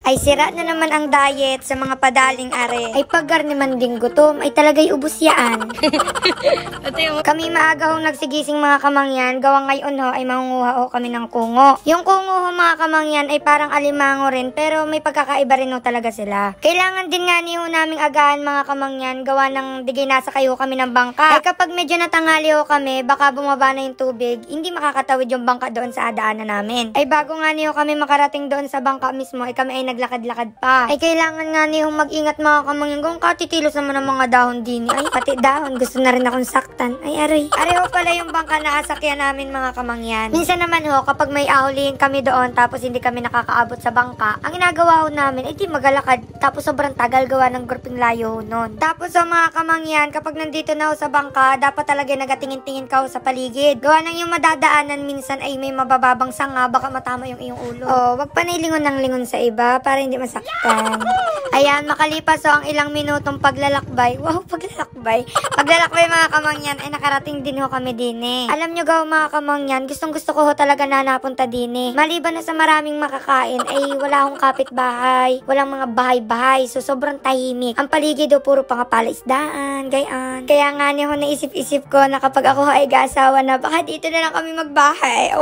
Ay sira na naman ang diet sa mga padaling are. Ay paggar naman ding gutom, ay talagay ubos yaan. Kami maaga hong nagsigising mga kamangyan, gawa ngayon ho ay mangunguha ho kami ng kungo. Yung kungo ho mga kamangyan ay parang alimango rin, pero may pagkakaiba rin ho talaga sila. Kailangan din nga niyo naming agahan mga kamangyan, gawa ng digay nasa kayo kami ng bangka. Ay kapag medyo natanghali ho kami, baka bumaba na yung tubig, hindi makakatawid yung bangka doon sa adaanan namin. Ay bago nga niyo kami makarating doon sa bangka mismo, ay kami ay naglakad-lakad pa. Ay kailangan nga niyo mag-ingat mga kamangyan, kung katitilos naman ng mga dahon din. Ay pati dahon, gusto na rin akong saktan. Ay aray. Aray ho pala yung bangka na asakyan namin mga kamangyan. Minsan naman ho, kapag may ahulihin kami doon, tapos hindi kami nakakaabot sa bangka, ang ginagawa ho namin, ay di magalakad. Tapos sobrang tagal gawa ng gruping layo ho nun. Tapos ho mga kamangyan, kapag nandito na ho sa bangka, dapat talaga nagatingin-tingin ka ho sa paligid. Gawa ng yung madadaanan minsan ay may mabababang sanga, baka matama yung iyong ulo. Oh, wag pa nailingon ng lingon sa iba para hindi masaktan. Ayan, makalipas ho ang ilang minutong paglalakbay. Wow, paglalakbay. Paglalakbay mga kamangyan, ay nakarating din ho kami din eh. Alam nyo gaw mga kamangyan, gustong gusto ko ho talaga na napunta din eh. Maliban na sa maraming makakain, ay wala akong kapitbahay, walang mga bahay-bahay, so sobrang tahimik. Ang paligid ho puro pangapalaisdaan, gayaan. Kaya nga niyo ho naisip-isip ko na kapag ako ay gaasawa na, baka dito na lang kami magbahay.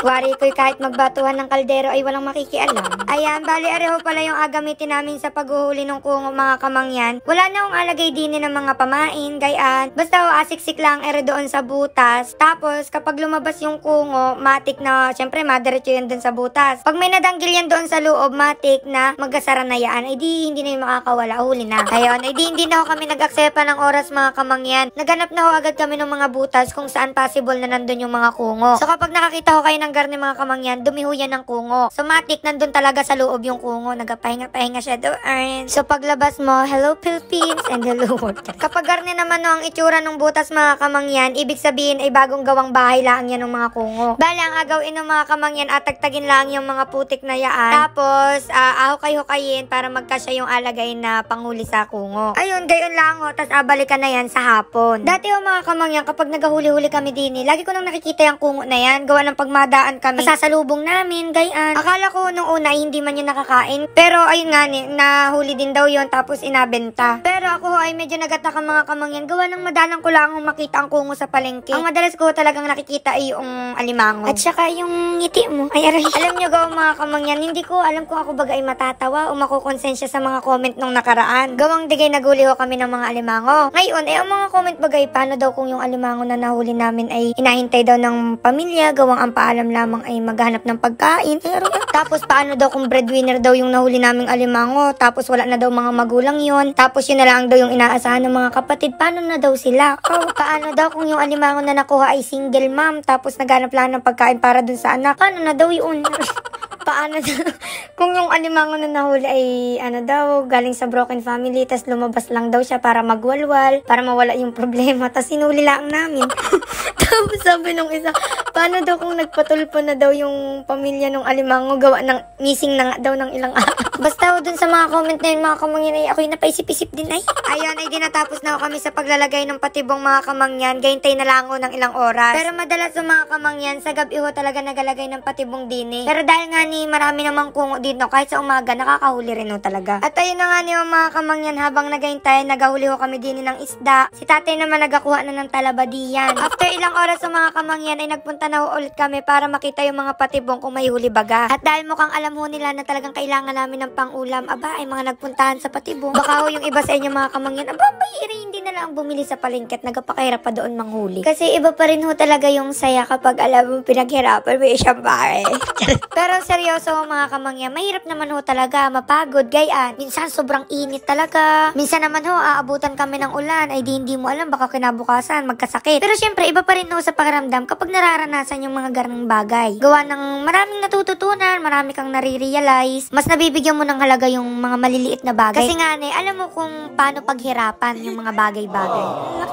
Wari ko'y kahit magbatuhan ng kaldero ay walang makikialam. Ayan, bali areho pala yung agamitin namin sa paghuhuli ng kungo mga kamangyan. Wala na akong alagay din ng mga pamain, gayaan. Basta ho, asiksik lang ere doon sa butas. Tapos, kapag lumabas yung kungo, matik na, syempre, madiretso yan doon sa butas. Pag may nadanggil yan doon sa loob, matik na, magkasara na yan. Ay di, hindi na yung makakawala, huli na. Ayun, ay di, hindi na ho kami nag-aksepa ng oras mga kamangyan. Naganap na ho agad kami ng mga butas kung saan possible na nandun yung mga kungo. So, kapag nakakita ho kayo ng garni mga kamangyan, dumiho yan ng kungo. So, matik, nandun talaga sa loob yung kungo. Nagapahinga-pahinga siya doon. So, paglabas mo, hello Philippines and hello world. Kapag garni naman no, ang itsura ng butas mga kamangyan, ibig sabihin ay bagong gawang bahay lang yan ng mga kungo. Bala, ang agawin ng mga kamangyan at tagtagin lang yung mga putik na yaan. Tapos, ahukay-hukayin para magkasya yung alagay na panghuli sa kungo. Ayun, gayon lang ho, tas balikan na yan sa hapon. Dati ho mga kamangyan, kapag nagahuli-huli kami din, lagi ko nang nakikita yung kungo na yan, gawa ng pagmadaan kami. Masasalubong namin, gayan. Akala ko nung una ay hindi man yun nakakain, pero ayun nga ni, nahuli din daw yun, tapos inabenta. Pero ako ho ay medyo nagataka mga kamangyan, gawa ng madalang ko lang makita ang kungo sa palengke. Ang madalas ko talagang nakikita ay yung alimango. At saka yung ngiti mo. Ay aray. Alam nyo gawa mga kamangyan, hindi ko alam kung ako baga ay matatawa o makukonsensya sa mga comment nung nakaraan. Gawang digay naguli ho kami ng mga alimango. Ngayon, ang mga comment bagay, paano daw kung yung alimango na nahuli namin ay hinahintay daw ng pamilya, gawang ang paalam lamang ay maghanap ng pagkain. Tapos paano daw kung breadwinner daw yung nahuli naming alimango, tapos wala na daw mga magulang yon, tapos yun na lang daw yung inaasahan ng mga kapatid, paano na daw sila? Oh, paano daw kung yung alimango na nakuha ay single mom, tapos naghanap lang ng pagkain para dun sa anak, paano na daw yun? Paano kung yung alimango na nahuli ay ano daw, galing sa broken family, tas lumabas lang daw siya para magwalwal, para mawala yung problema, tas sinuli lang namin. Tapos sabi nung isa, paano daw kung nagpatulpo na daw yung pamilya ng alimango, gawa ng missing na nga daw ng ilang araw. Basta dun sa mga comment na yun mga kamangyan ay ako'y napaisip-isip din ay. Ayan, ay dinatapos na kami sa paglalagay ng patibong mga kamangyan, gayintay na lang ng ilang oras. Pero madalas sa mga kamangyan, sa gabi ho talaga nagalagay ng patibong dini. Pero dahil nga ni marami namang kungo dito, kahit sa umaga, nakakahuli rin ho talaga. At ayun na nga niyo mga kamangyan, habang nagahintay, nagahuli ho kami din ng isda. Si tatay naman nagakuha na ng talabadiyan. After ilang oras sa mga kamangyan, ay nagpunta na ho ulit kami para makita yung mga patibong kung may huli baga. At dahil mukhang alam ho nila na talagang kailangan namin ng pang-ulam, aba, ay mga nagpuntahan sa patibong. Baka ho yung iba sa inyo mga kamangyan, aba, bayiri, hindi na lang bumili sa palengke at nagapakahirap pa doon manghuli. Kasi iba pa rin ho talaga yung saya kapag alam mo pinaghirapan mo isang bahay. Pero seryoso mga kamangyan, mahirap naman ho talaga, mapagod, gayaan. Minsan sobrang init talaga. Minsan naman ho, aabutan kami ng ulan, ay di hindi mo alam, baka kinabukasan, magkasakit. Pero syempre, iba pa rin ho sa pakiramdam kapag nararanasan yung mga ganung bagay. Gawa ng maraming natututunan, marami kang nare-realize, mas nabibigyan mo ng halaga yung mga maliliit na bagay. Kasi nga alam mo kung paano paghirapan yung mga bagay bagay-bagay.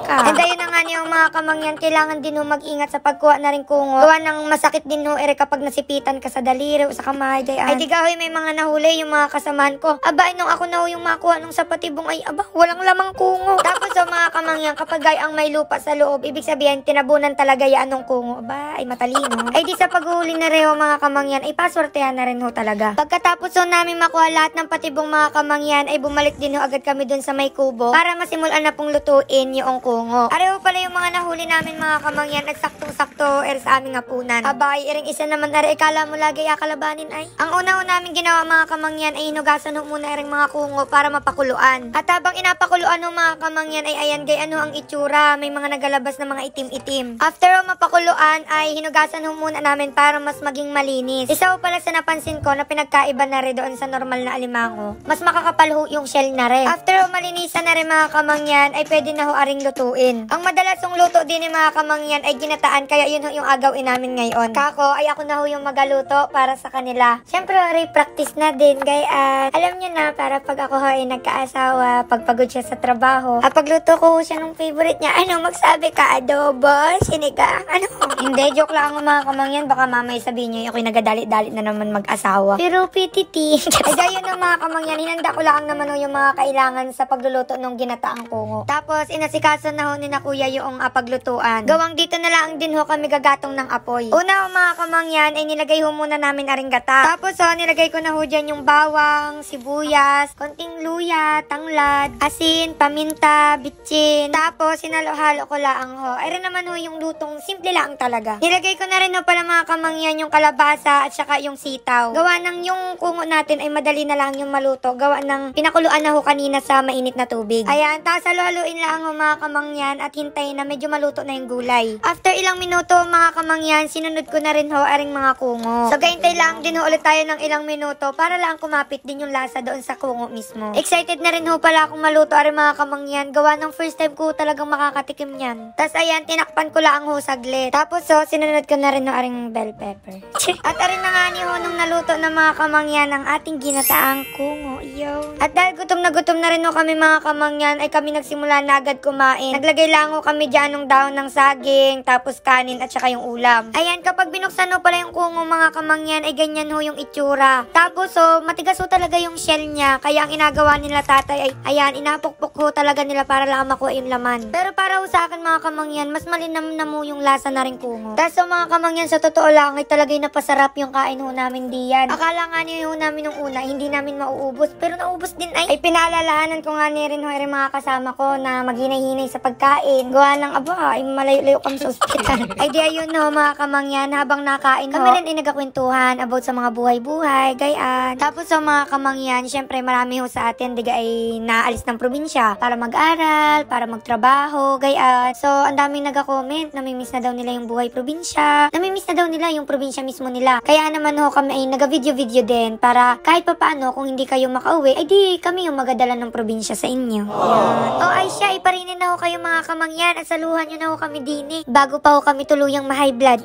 And ayun na nga niyo mga kamangyan, kailangan din ho mag-ingat sa pagkuha na rin kungo. Gawa ng masakit din ho kapag nasipitan ka sa daliri o sa kamay. Ay di gahoy, may mga nahuli yung mga kasamahan ko. Aba, nung ako na ho yung makuha nung sa patibong ay aba, walang lamang kungo. Tapos mga kamangyan, kapag ang may lupa sa loob, ibig sabihin tinabunan talaga yan ng kungo. Aba, ay matalino. Ay di sa paghuli na rin ho mga kamangyan, ay paswertehan na rin ho talaga. Pagkatapos ho namin makuha lahat ng patibong mga kamangyan, ay bumalik din ho agad kami dun sa may kubo para masimulan na pong lutuin yung kungo. Areho pala yung mga nahuli namin mga kamangyan, nagsaktong-sakto sa aming hapunan. Aba, ay iring isa naman ikala mo lagi akalabanin ay. Ang una ho namin ginawa mga kamangyan ay hinugasan ho muna iring mga kungo para mapakuluan. At habang inapakuluan ho mga kamangyan ay ayan gay ano ang itsura, may mga nagalabas na mga itim-itim. After ho mapakuluan ay hinugasan ho muna namin para mas maging malinis. Isa ho pala sa napansin ko na pinagkaiba na rin doon sa normal na alimango. Mas makakapal ho yung shell na rin. After ho malinisan na rin mga kamangyan ay pwede na ho aring lutuin. Ang madalas yung luto din ni mga kamangyan ay ginataan, kaya yun ho yung agawin namin ngayon. Kako ay ako na ho yung magaluto para sa kanila. Syempre practice na din gayaan. Alam nyo na, para pag ako ho ay nagkaasawa, pagpagod siya sa trabaho, pagluto ko siya ng favorite niya, ano magsabi ka, adobo, sinigang, ano? Hindi, joke lang mga kamangyan, baka mamay sabihin niyo ako'y nagadalit-dalit na naman mag-asawa. Pero pititi. Ay gayon ng mga kamangyan, hinanda ko lang naman ho yung mga kailangan sa pagluluto ng ginataang kungo. Tapos inasikaso na ho ni na kuya yung paglutuan. Gawang dito na lang din ho kami gagatong ng apoy. Una ho mga kamangyan ay nilagay ho muna namin aring gata. Tapos ho nilagay ko na ho dyan yung bawang, sibuyas, konting luya, tanglad, asin, paminta, bitchin. Tapos sinalo-halo ko lang ho. Ay rin naman ho yung lutong simple lang talaga. Nilagay ko na rin ho pala mga kamangyan yung kalabasa at saka yung sitaw. Gawa ng yung kungo natin ay madali na lang yung maluto. Gawa ng pinakuluan na ho kanina sa mainit na tubig. Ayan, tapos halo-haluin lang ho mga kamangyan at hintayin na medyo maluto na yung gulay. After ilang minuto mga kamangyan, sinunod ko na rin ho aring mga kungo. So gahintay lang din ho ulit tayo ng ilang minuto para lang kumapit din yung lasa doon sa kungo mismo. Excited na rin ho pala akong maluto aring mga kamangyan. Gawa ng first time ko talagang makakatikim niyan. Tapos ayan, tinakpan ko lang ho saglit. Tapos sinunod ko na rin ho aring bell pepper. At arin na nga ni ho nung naluto na mga kamangyan ang ating ginataang kungo. Yo. At dahil gutom na rin ho kami mga kamangyan, ay kami nagsimula na agad kumain. Naglagay lang ho kami dyan ng dahon ng saging, tapos kanin at saka yung ulam. Ayan, kapag binuksan ho pala yung kungo mga kamangyan, ay ganyan ho yung itsura. Tapos matigas ho talaga yung shell niya. Kaya ang inagawa nila tatay ay, ayan, inapukpok ho talaga nila para lang makuha yung laman. Pero para ho sa akin mga kamangyan, mas malinam na mo yung lasa na rin kungo. Tapos mga kamangyan, sa totoo lang, ay talagang napasarap yung kain ho namin diyan. Akala nga niyo ho namin nung una, hindi namin mauubos. Pero naubos din ay pinaalalahanan ko nga ni rin ho rin mga kasama ko na maghinay-hinay sa pagkain. Gawa ng aba, ay malayo-layo kami sa ospital. Ay di ayun ho mga kamangyan, habang nakain ho, kami rin ay nagkakwentuhan about sa mga buhay-buhay, gayaan. Tapos sa mga kamangyan, syempre marami ho sa atin, diga ay naalis ng probinsya para mag-aral, para magtrabaho, gayaan. So, ang daming nagka-comment, namimiss na daw nila yung buhay probinsya, namimiss na daw nila yung probinsya mismo nila. Kaya naman ho kami ay naga-video-video din para kahit pa paano kung hindi kayo makauwi, ay di kami yung magadala ng probinsya sa inyo. O ay siya, iparinin na ho kayo mga kamangyan at saluhan nyo na ho kami dini bago pa ho kami tuluyang ma-high blood.